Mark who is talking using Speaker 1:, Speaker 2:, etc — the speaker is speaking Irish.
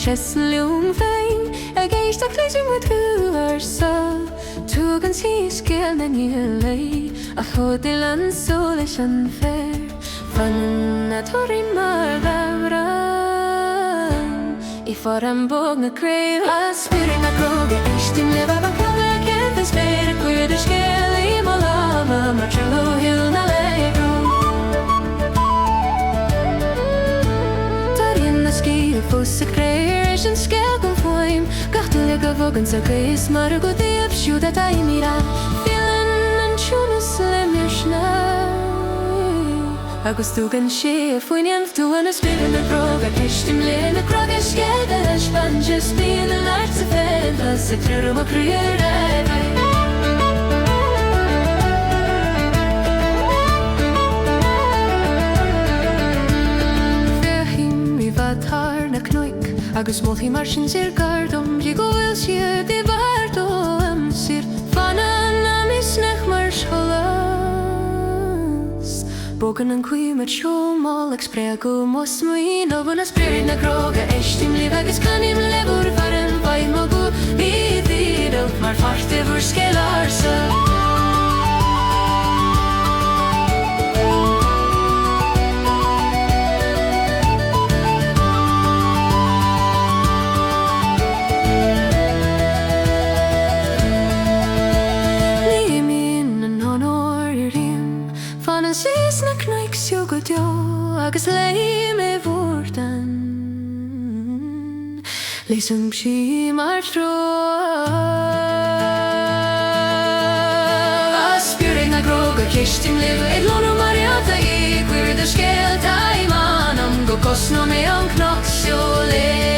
Speaker 1: shes liom féin éisteacht leis ársa Tugann scéal n-iarlaí a chodail anseo leis an féin Fanann a dtorann mar mheabhrán bhfothram bog na Gael a spioraid na gcrógach éistim libh an chodail is féin cuir scéal liom mar trúil na leis Scéal fós a créir an scéal go fóim Gaoithe go bhogann sa gréis mar go díobh siúd a mheabhrán Féin an túnas le mirsna agus Tugann sé a foiineamh Tugann a spioraid na gcrógach éistim le na gcrógach scéal de leis banjas bíon an ársa féin Plus a trúm a cruúir na chnoc agus bhfuil mar sin sir gardom Dí go bhfuil siad I bhar dom sir Fanann am isneach mar choladh Bogan an cuimad seomáil ag sprea go mos muoin Ó bhna spioraid na gcrógach éistim libh agus canim le bhffothram Bhaid mo go bhíad mar farta bhur scéal ársa agus mheabhrán leis sí mar spioraid na gcrógach éistim libh lónú marianta cuir scéal taimán go cosno mé an chnoc seoil